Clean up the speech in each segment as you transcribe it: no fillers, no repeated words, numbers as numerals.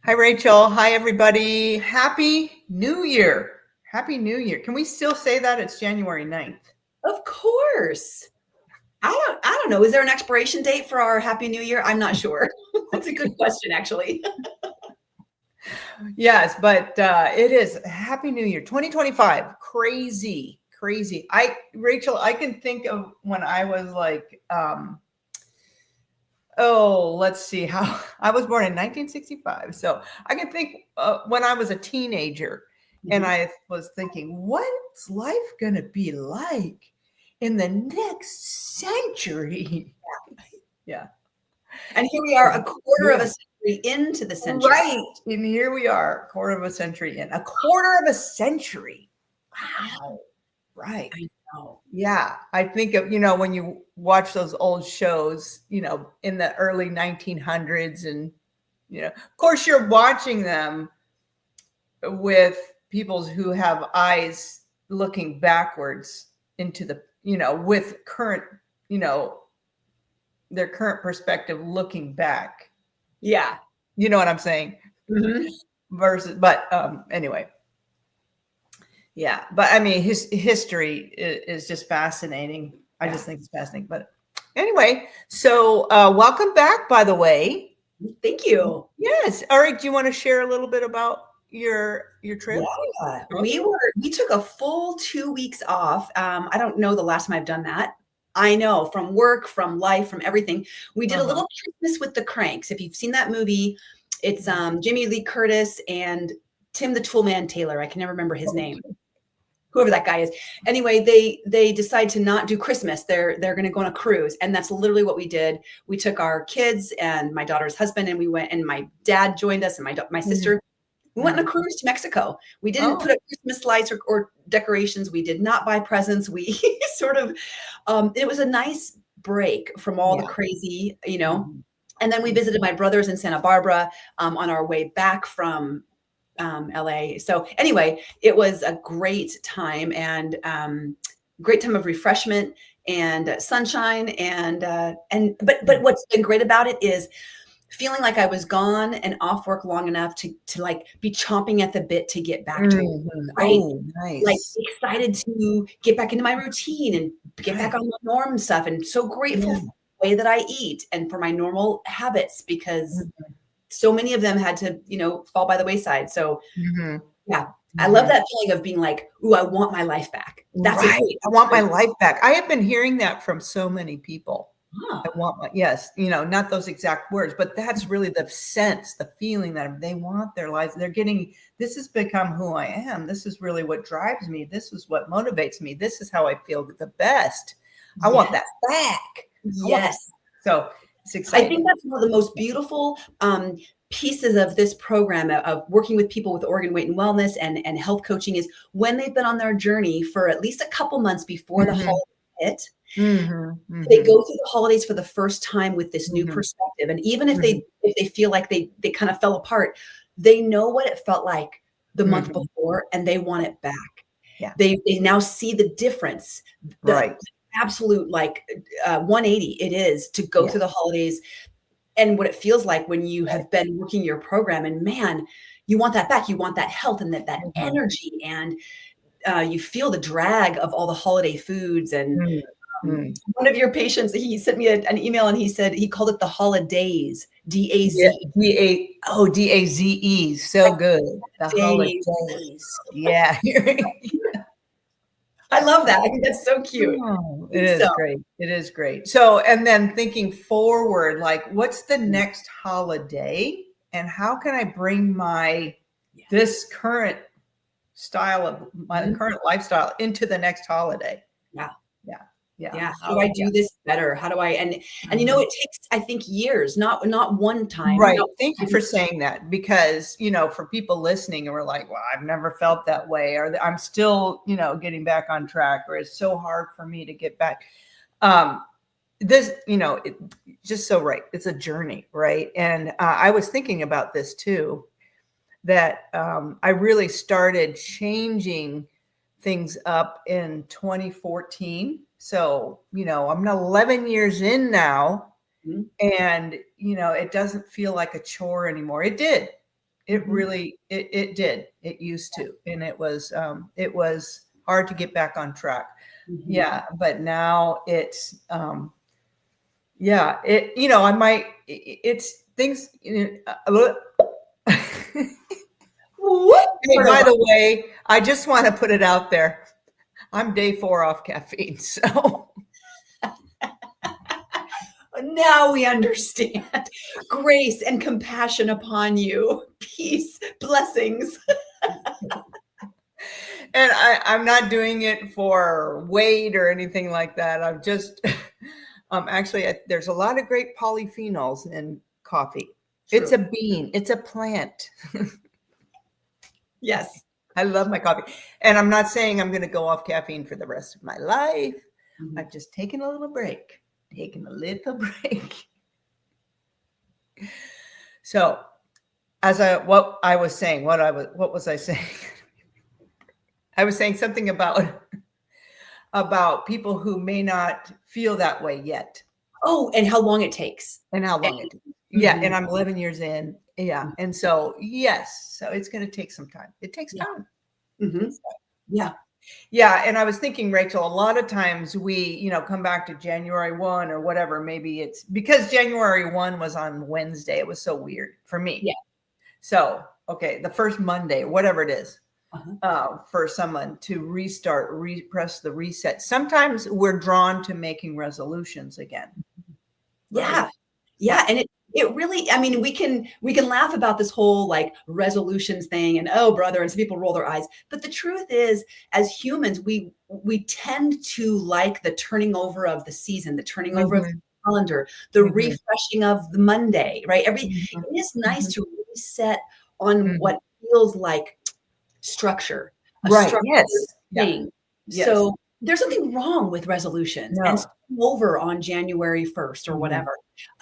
Hi, Rachel. Hi, everybody. Happy New Year. Happy New Year. Can we still say that? It's January 9th. Of course. I don't know. Is there an expiration date for our Happy New Year? I'm not sure. That's a good question, actually. Yes, but it is Happy New Year 2025. Crazy, crazy. Rachel, I can think of when I was like, let's see how I was born in 1965. So I can think when I was a teenager and I was thinking, what's life going to be like in the next century? Yeah. And here we are, a quarter of a century into the century. Right. And here we are, a quarter of a century in. A quarter of a century. Wow. Right. I know. Yeah. I think of, when you watch those old shows, in the early 1900s and, of course you're watching them with people who have eyes looking backwards into the, with current, their current perspective looking back. Yeah. You know what I'm saying? But anyway. Yeah. But I mean, his history is just fascinating. I just think it's fascinating. But anyway, so welcome back, by the way. Thank you. Yes. All right. Do you want to share a little bit about your trip? Yeah. We took a full 2 weeks off. I don't know the last time I've done that. I know, from work, from life, from everything. We did a little Christmas with the Cranks. If you've seen that movie, it's Jamie Lee Curtis and Tim the Toolman Taylor. I can never remember his name. Whoever that guy is. Anyway, they decide to not do Christmas. They're going to go on a cruise, and that's literally what we did. We took our kids and my daughter's husband, and we went. And my dad joined us, and my sister. We went on a cruise to Mexico. We didn't put up Christmas lights or decorations. We did not buy presents. We sort of, it was a nice break from all the crazy, And then we visited my brothers in Santa Barbara on our way back from LA. So anyway, it was a great time and great time of refreshment and sunshine. But what's been great about it is feeling like I was gone and off work long enough to like be chomping at the bit to get back to work, right? Oh, nice. Like excited to get back into my routine and get back on the norm stuff. And so grateful for the way that I eat and for my normal habits because so many of them had to, fall by the wayside. So I love that feeling of being like, ooh, I want my life back. That's right. I want my life back. I have been hearing that from so many people. I want my, not those exact words, but that's really the sense, the feeling that they want their lives. They're getting, this has become who I am. This is really what drives me. This is what motivates me. This is how I feel the best. I want that back. Yes. So it's exciting. I think that's one of the most beautiful pieces of this program of working with people with organ weight and wellness and health coaching is when they've been on their journey for at least a couple months before the holiday hit. They go through the holidays for the first time with this new perspective. And even if they feel like they kind of fell apart, they know what it felt like the month before and they want it back. Yeah. They now see the difference. The absolute 180 it is to go through the holidays and what it feels like when you have been working your program and man, you want that back. You want that health and that energy and you feel the drag of all the holiday foods and one of your patients, he sent me an email and he said he called it the holidays, D-A-Z. D-A-Z-E. So good. The holidays. Yeah. I love that. I think that's so cute. Oh, it is great. It is great. So, and then thinking forward, like what's the next holiday and how can I bring this current style of my current lifestyle into the next holiday? Yeah. How do I do this better? How do I, and it takes, I think years, not one time. Right. Thank you for saying that because, for people listening and we're like, well, I've never felt that way, or I'm still, getting back on track, or it's so hard for me to get back. This, just so right. It's a journey. Right. And I was thinking about this too, that I really started changing things up in 2014. So, I'm 11 years in now and, it doesn't feel like a chore anymore. It did It really, it did. It used to, and it was hard to get back on track. Mm-hmm. Yeah. But now it's, yeah, it, you know, I might, it's things, you know, hey, by the way, I just want to put it out there. I'm day 4 off caffeine. So now we understand. Grace and compassion upon you. Peace, blessings. and I'm not doing it for weight or anything like that. I'm just, actually, there's a lot of great polyphenols in coffee. True. It's a bean. It's a plant. Yes. I love my coffee. And I'm not saying I'm going to go off caffeine for the rest of my life. Mm-hmm. I've just taken a little break. So, what was I saying? I was saying something about people who may not feel that way yet. Oh, and how long it takes. Yeah, and I'm 11 years in. Yeah, and so yes, so it's going to take some time. It takes time. Mm-hmm. Yeah, and I was thinking, Rachel, a lot of times we, come back to January 1 or whatever. Maybe it's because January 1 was on Wednesday. It was so weird for me. Yeah. So, okay, the first Monday, whatever it is, for someone to restart, press the reset. Sometimes we're drawn to making resolutions again. Right? Yeah. And it really, I mean, we can laugh about this whole like resolutions thing and, oh, brother, and some people roll their eyes. But the truth is, as humans, we tend to like the turning over of the season, the turning over of the calendar, the refreshing of the Monday, right? It is nice to reset on what feels like structure, thing. Yes. So there's nothing wrong with resolutions and starting over on January 1st or whatever.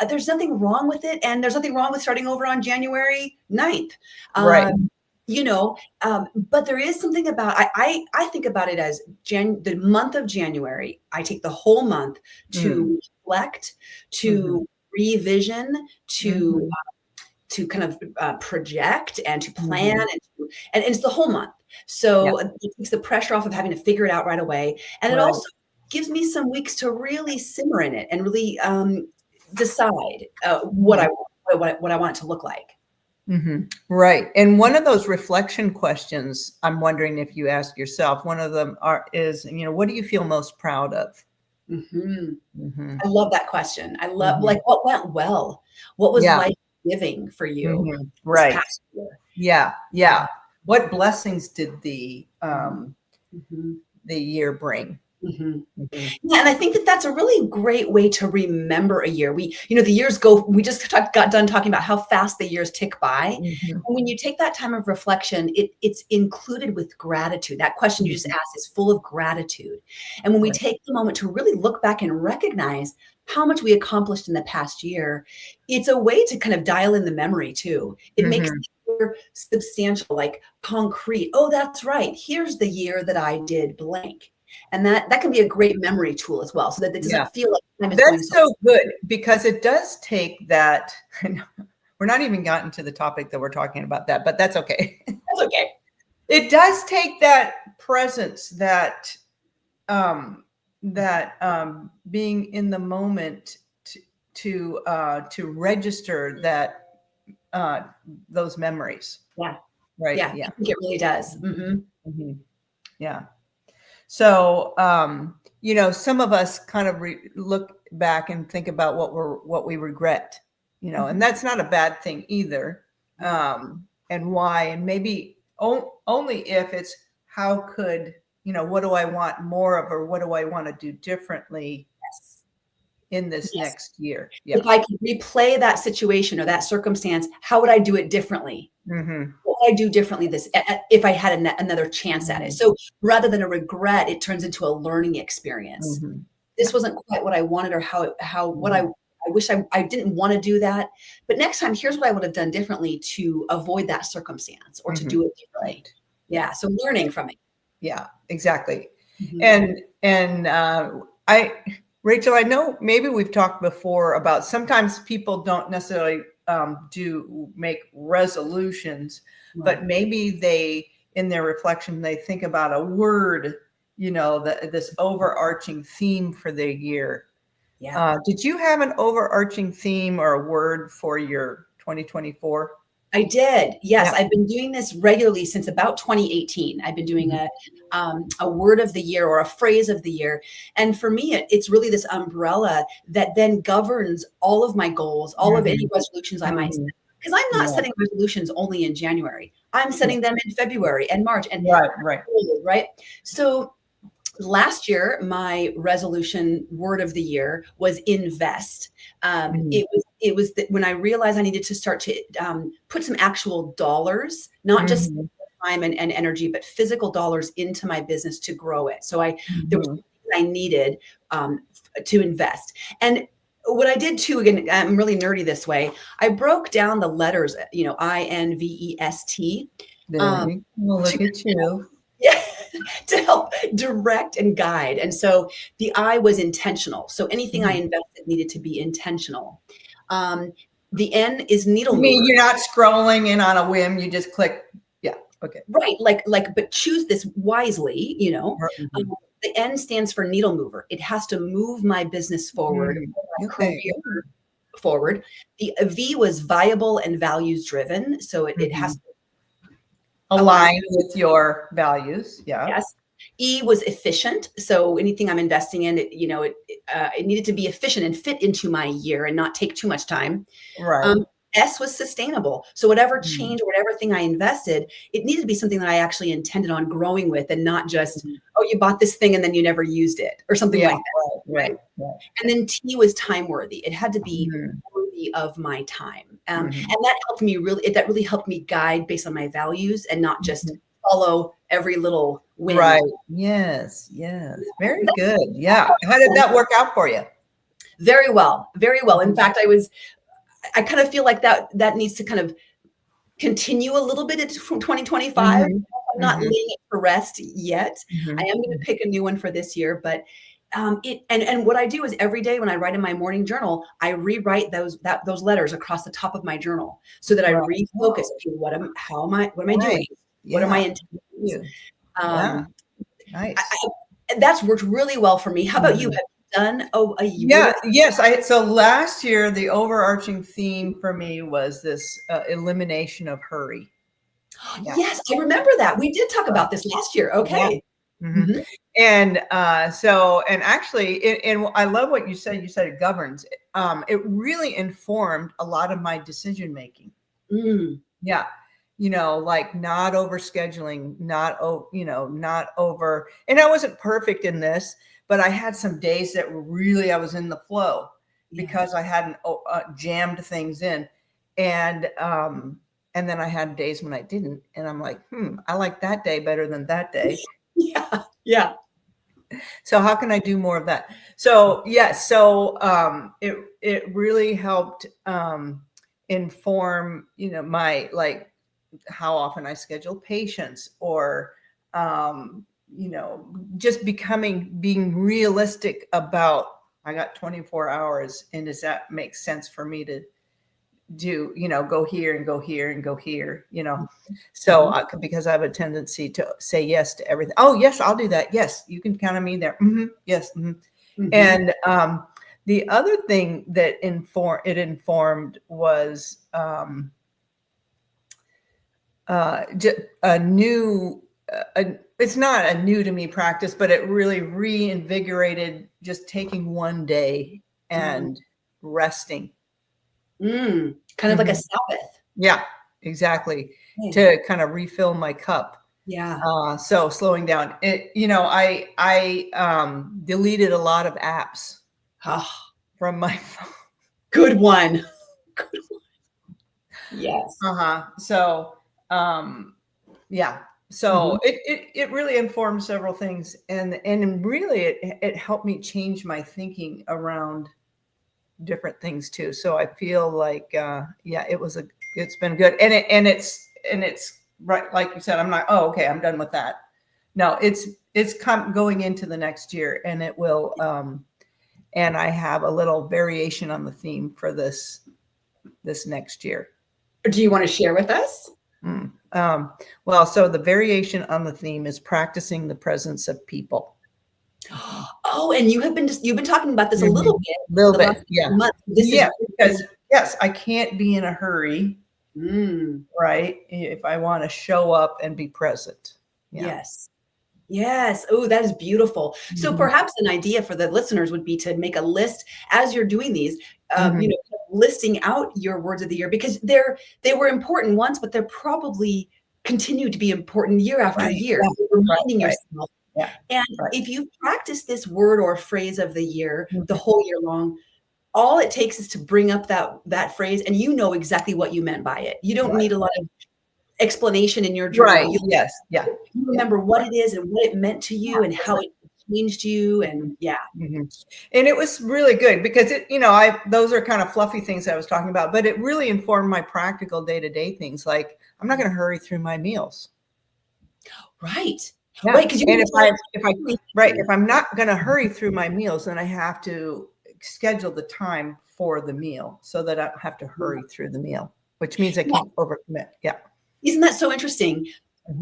There's nothing wrong with it. And there's nothing wrong with starting over on January 9th. But there is something about, I think about it as the month of January. I take the whole month to reflect, to revision, to kind of project and to plan and it's the whole month. So it takes the pressure off of having to figure it out right away. And it also gives me some weeks to really simmer in it and really decide what I want it to look like. Mm-hmm. Right. And one of those reflection questions, I'm wondering if you ask yourself, one of them is, what do you feel most proud of? I love that question. I love like what went well? What was life giving for you this past year? Yeah. What blessings did the year bring? Yeah, and I think that's a really great way to remember a year. The years go. We just got done talking about how fast the years tick by, and when you take that time of reflection, it's included with gratitude. That question you just asked is full of gratitude, and when we take the moment to really look back and recognize how much we accomplished in the past year, it's a way to kind of dial in the memory too. It makes it substantial, like concrete. Oh, that's right. Here's the year that I did blank. And that can be a great memory tool as well, so that it doesn't feel like time is that's so good, because it does take that. We're not even gotten to the topic that we're talking about that, but that's okay. That's okay. It does take that presence, that being in the moment to register that those memories. Yeah. Right. Yeah. I think it really does. Yeah. So, some of us kind of look back and think about what we regret, and that's not a bad thing either. And why, and maybe only if it's how could, what do I want more of, or what do I want to do differently in this next year? Yeah. If I could replay that situation or that circumstance, how would I do it differently? What would I do differently if I had another chance at it? So rather than a regret, it turns into a learning experience. This wasn't quite what I wanted, or I wish I didn't want to do that. But next time, here's what I would have done differently to avoid that circumstance or to do it differently. Yeah. So learning from it. Yeah, exactly. And Rachel, I know maybe we've talked before about sometimes people don't necessarily do make resolutions, Right. but maybe they, in their reflection, they think about a word, this overarching theme for the year. Yeah. Did you have an overarching theme or a word for your 2024? I did. Yes, Yeah. I've been doing this regularly since about 2018. I've been doing a word of the year or a phrase of the year, and for me, it's really this umbrella that then governs all of my goals, all of any Mhm. resolutions I might set. Mhm. Because I'm not Yeah. setting resolutions only in January. I'm Yeah. setting them in February and March and Right. Right. right. So last year, my resolution word of the year was invest. Mhm. It was that when I realized I needed to start to put some actual dollars, not just Mhm. time and energy, but physical dollars into my business to grow it. So there was Mhm. something I needed to invest. And what I did too, again, I'm really nerdy this way. I broke down the letters, INVEST, There um, you go. to Look at you. yeah, to help direct and guide. And so the I was intentional. So anything I Mhm. invested needed to be intentional. Um, the N is needle You mean mover. you're not scrolling in on a whim? You just click. Yeah. Okay. Right. But choose this wisely, Mhm. The N stands for needle mover. It has to move my business forward, Mhm. my Okay. career forward. The V was viable and values driven. So it has Mhm. to align. Align with your values. Yeah. Yes. E was efficient. So anything I'm investing in, it needed to be efficient and fit into my year and not take too much time. Right. Um, S was sustainable. So whatever Mhm. change or whatever thing I invested, it needed to be something that I actually intended on growing with and not just, Mhm. oh, you bought this thing and then you never used it or something Yeah. like that. Right. Right. Right. Right. And then T was time worthy. It had to be Mhm. worthy of my time. Mhm. And that really helped me guide based on my values and not just Mhm. follow every little whim. Right. Yes. Yes. Very good. Yeah. How did that work out for you? Very well, very well. In Mhm. fact, I kind of feel like that needs to kind of continue a little bit into from 2025. Mhm. I'm not laying Mhm. it to rest yet. I Mhm. am going to pick a new one for this year, but and what I do is every day when I write in my morning journal, I rewrite those letters across the top of my journal so that I Right. refocus. Okay, what am I doing? Nice. What are my Yeah. intentions? You. Yeah. Um, Nice. that's worked really well for me. How about you? Mhm. Have you done a word Yeah, of yes. So last year, the overarching theme for me was this elimination of hurry. Yeah, Yes, I remember that. We did talk about this last year. yeah. Okay. Hmm. Mhm. And actually, and I love what you said. You said it governs. It really informed a lot of my decision making. Mm, Yeah. Like not over scheduling, not over. And I wasn't perfect in this, but I had some days that were really, I was in the flow yeah. because I hadn't jammed things in. And, um, and then I had days when I didn't. And I'm like, I like that day better than that day. Yeah. Yeah. So how can I do more of that? So yes, it really helped inform, my like how often I schedule patients or just being realistic about I got 24 hours and does that make sense for me to do, go here and go here and go here, so Mhm. because I have a tendency to say yes to everything. Oh yes, I'll do that. Yes, you can count on me there. Yes. Mhm. And the other thing that informed was a new it's not a new to me practice, but it really reinvigorated just taking one day Mm. and resting. Kind of like a Mhm. Sabbath. Yeah, exactly. Hey. To kind of refill my cup. Yeah. So slowing down. I deleted a lot of apps Ah, from my phone. good one. Yes. So yeah. So Mhm. it really informed several things, and really it helped me change my thinking around different things too. So I feel like yeah, it's been good, and it's right like you said. I'm not, oh okay, I'm done with that. No, it's going into the next year, and it will. And I have a little variation on the theme for this this next year. Do you want to share with us? Well, so the variation on the theme is practicing the presence of people. Oh, and you've been talking about this a little bit. Little bit, yeah. Month. Because yes, I can't be in a hurry, right? If I want to show up and be present. Yeah. Yes. Oh, that is beautiful. So perhaps an idea for the listeners would be to make a list as you're doing these, listing out your words of the year, because they were important once, but they're probably continue to be important year after year. Reminding yourself. Yeah. And if you practice this word or phrase of the year the whole year long, all it takes is to bring up that phrase, and you know exactly what you meant by it. You don't need a lot of explanation in your journal. Right. You remember what it is and what it meant to you and how it changed you. And and it was really good because it, those are kind of fluffy things I was talking about, but it really informed my practical day-to-day things. Like, I'm not going to hurry through my meals. Right. Yeah. Right. Because if I'm not going to hurry through my meals, then I have to schedule the time for the meal so that I don't have to hurry through the meal, which means I can't overcommit. Yeah. Isn't that so interesting?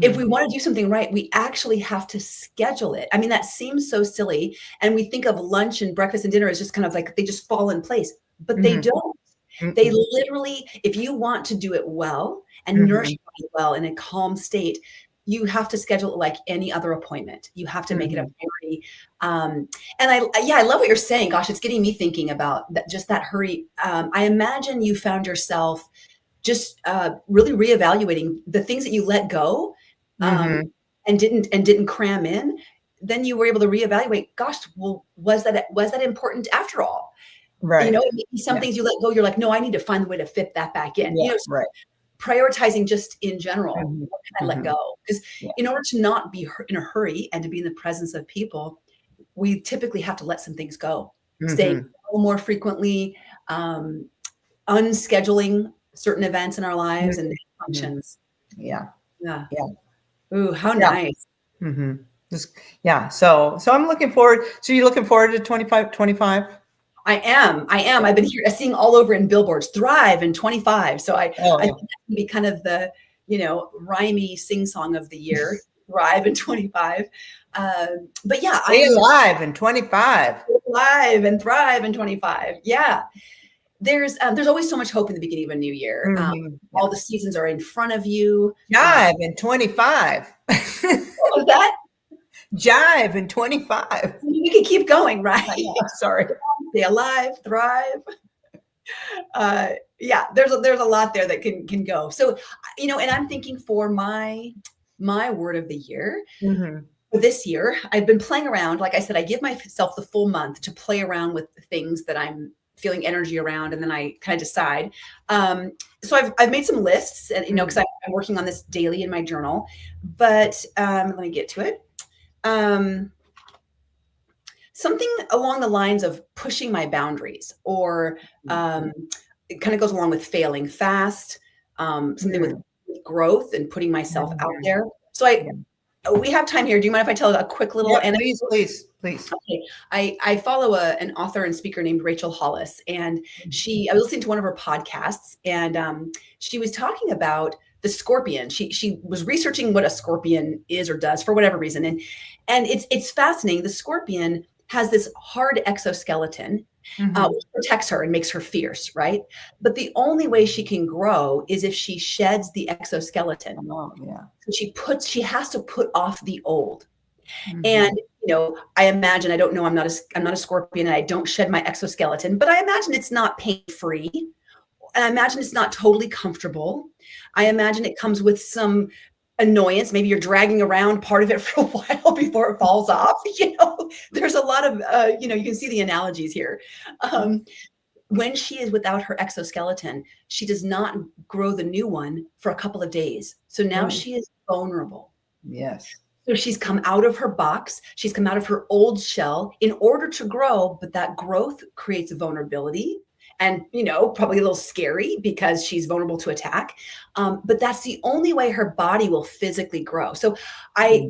If we want to do something right, we actually have to schedule it. I mean, that seems so silly. And we think of lunch and breakfast and dinner as just kind of like they just fall in place, but they don't. They literally, if you want to do it well and nourish it well in a calm state, you have to schedule it like any other appointment. You have to make it a priority. And I love what you're saying. Gosh, it's getting me thinking about that, just that hurry. I imagine you found yourself just really reevaluating the things that you let go and didn't cram in. Then you were able to reevaluate. Gosh, well, was that important after all? Right. Maybe some things you let go. You're like, no, I need to find a way to fit that back in. Prioritizing just in general. What can I let go? Because in order to not be in a hurry and to be in the presence of people, we typically have to let some things go. Stay more frequently, unscheduling certain events in our lives and functions. Yeah. Ooh, how nice. So I'm looking forward. So you're looking forward to 25? I am. I've been seeing all over in billboards, thrive in 25. So I think that's going to be kind of the, rhymey sing song of the year, thrive in 25. But yeah. Stay alive in 25. Alive and thrive in 25. Yeah. There's always so much hope in the beginning of a new year. All the seasons are in front of you. Jive in 25. What was that? Jive in 25. You can keep going, right? Sorry. Stay alive, thrive. There's a lot there that can go. So, and I'm thinking for my word of the year. For this year, I've been playing around. Like I said, I give myself the full month to play around with the things that I'm feeling energy around, and then I kind of decide. So I've made some lists, and because I'm working on this daily in my journal. But let me get to it. Something along the lines of pushing my boundaries, or it kind of goes along with failing fast. Something with growth and putting myself out there. So we have time here. Do you mind if I tell a quick little anecdote? Please. Okay. I follow an author and speaker named Rachelle Mathios, and I was listening to one of her podcasts, and she was talking about the scorpion. She was researching what a scorpion is or does for whatever reason, and it's fascinating. The scorpion has this hard exoskeleton, which protects her and makes her fierce, right? But the only way she can grow is if she sheds the exoskeleton. So she has to put off the old. And I imagine, I don't know, I'm not a scorpion, and I don't shed my exoskeleton, but I imagine it's not pain-free, and I imagine it's not totally comfortable. I imagine it comes with some annoyance. Maybe you're dragging around part of it for a while before it falls off. There's a lot of you can see the analogies here. When she is without her exoskeleton, she does not grow the new one for a couple of days. So now she is vulnerable. Yes. So she's come out of her box. She's come out of her old shell in order to grow, but that growth creates vulnerability and, probably a little scary because she's vulnerable to attack. But that's the only way her body will physically grow. So I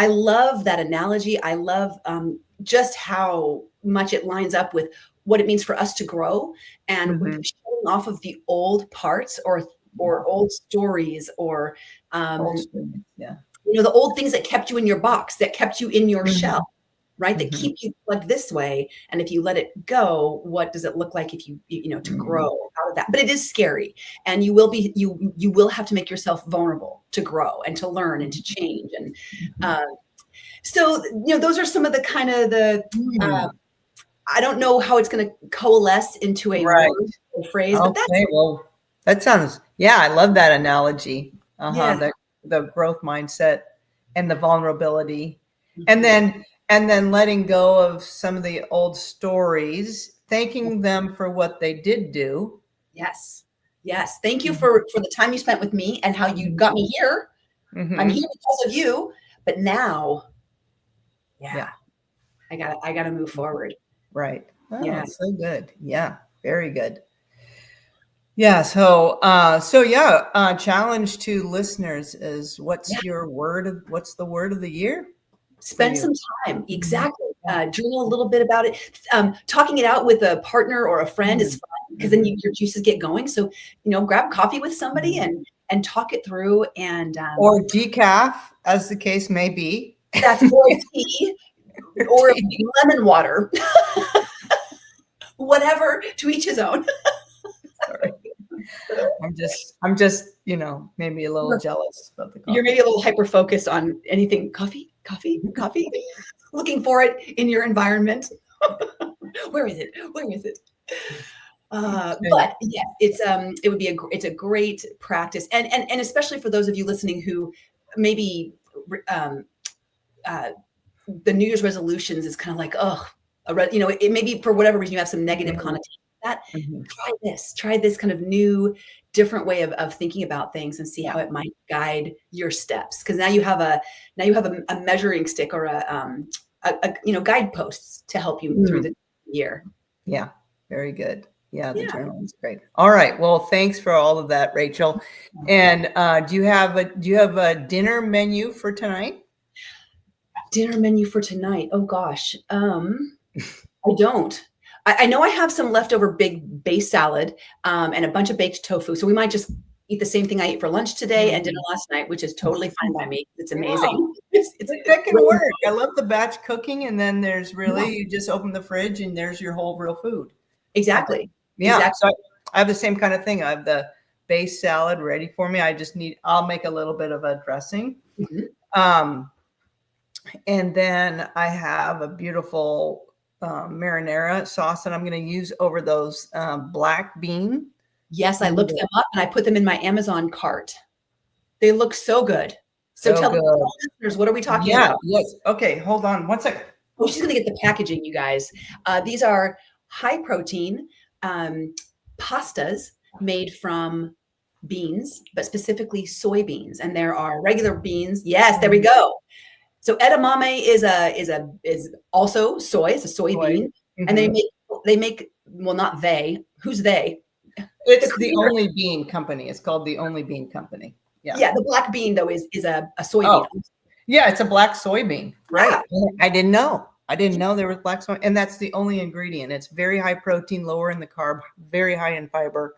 love that analogy. I love just how much it lines up with what it means for us to grow, and Mhm. showing off of the old parts or old stories or Old school. Yeah. the old things that kept you in your box, that kept you in your Mhm. shell, right? That Mhm. keep you plugged this way. And if you let it go, what does it look like if to grow Mhm. out of that? But it is scary. And you will have to make yourself vulnerable to grow and to learn and to change. And Mhm. uh, so, those are some of the kind of Mm. I don't know how it's going to coalesce into a Right. word or phrase, but that's, Okay. Well, that sounds, yeah, I love that analogy. yeah. The growth mindset and the vulnerability. And Mhm. then letting go of some of the old stories, thanking them for what they did do. Yes. Yes. Thank you Mhm. for the time you spent with me and how you got me here. I'm Mhm. here because of you, but now, yeah, Yeah. I gotta move forward. Right. Oh, Yeah. it's so good. Yeah. Very good. Yeah. So yeah, challenge to listeners is Yeah. what's the word of the year for Spend you? some time. Mhm. Exactly. Yeah. Journal a little bit about it. Talking it out with a partner or a friend is Mhm. fun because then Mhm. your juices get going. So, grab coffee with somebody Mhm. and talk it through. And Or decaf, as the case may be. that's or tea or Tea. lemon water, whatever. To each his own. Sorry. I'm just, maybe a little jealous about the You're coffee. maybe a little hyper focused on anything coffee, coffee, coffee. Looking for it in your environment. Where is it? Where is it? Okay. But yeah, it's a great practice, and especially for those of you listening who maybe um, uh, the New Year's resolutions is kind of like, oh, it maybe for whatever reason you have some negative Mhm. connotation with that. Mhm. Try this kind of new, different way of thinking about things and see Yeah. how it might guide your steps. Because now you have a measuring stick or guideposts to help you through Mm. the year. Yeah. Very good. Yeah, the Yeah. journal is great. All right. Well, thanks for all of that, Rachel. And do you have a dinner menu for tonight? Dinner menu for tonight. Oh gosh. I don't. I know I have some leftover big base salad and a bunch of baked tofu. So we might just eat the same thing I ate for lunch today and dinner Mhm. last night, which is totally fine by me. It's Yeah. amazing. It's That can great. work. I love the batch cooking, and then there's Yeah, really you just open the fridge and there's your whole real food. Uh, exactly. yeah, Exactly. so I have the same kind of thing. I have the base salad ready for me. I'll make a little bit of a dressing. Mhm. Um, and then I have a beautiful marinara sauce that I'm going to use over those black bean Yes, I looked them noodles. up and I put them in my Amazon cart. They look so good. So So tell good. listeners, what are we talking Yeah. about? Yes. Okay. Hold on 1 second. Oh, she's going to get the packaging, you guys. These are high protein um, pastas made from beans, but specifically soybeans. And there are regular beans. Yes, there we Mhm. go. So edamame is also soy. It's a Soy. soybean, and Mhm. they make well, not they. Who's they? The It's the creator. Only Bean Company. It's called the Only Bean Company. Yeah. Yeah, the black bean though is a soybean. Oh, yeah, it's a black soybean. Yeah, Right. I didn't know. I didn't know there was black soy, and that's the only ingredient. It's very high protein, lower in the carb, very high in fiber,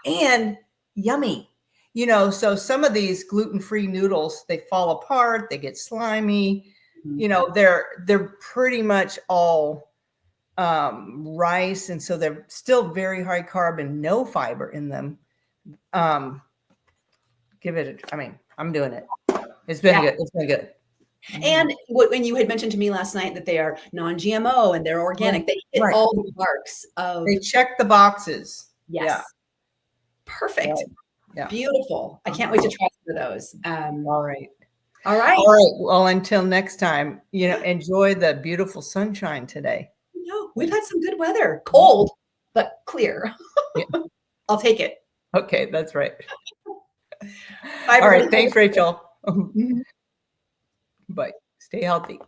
and yummy. So some of these gluten-free noodles, they fall apart, they get slimy. Mhm. They're pretty much all rice, and so they're still very high carb and no fiber in them. Um, I mean, I'm doing it. It's been Yeah. good. It's been good. Mhm. And when you had mentioned to me last night that they are non-GMO and they're Right. organic, they hit Right. all the marks of They check the boxes. Yeah. yes, perfect, Right. Yeah. beautiful. I can't wait to try some of those. All right. All right. All right. Well, until next time, enjoy the beautiful sunshine today. No, we've had some good weather. Cold, but clear. Yeah. I'll take it. Okay, that's right. Bye, All right. everybody. Thanks, Rachel. Mhm. Bye. Stay healthy.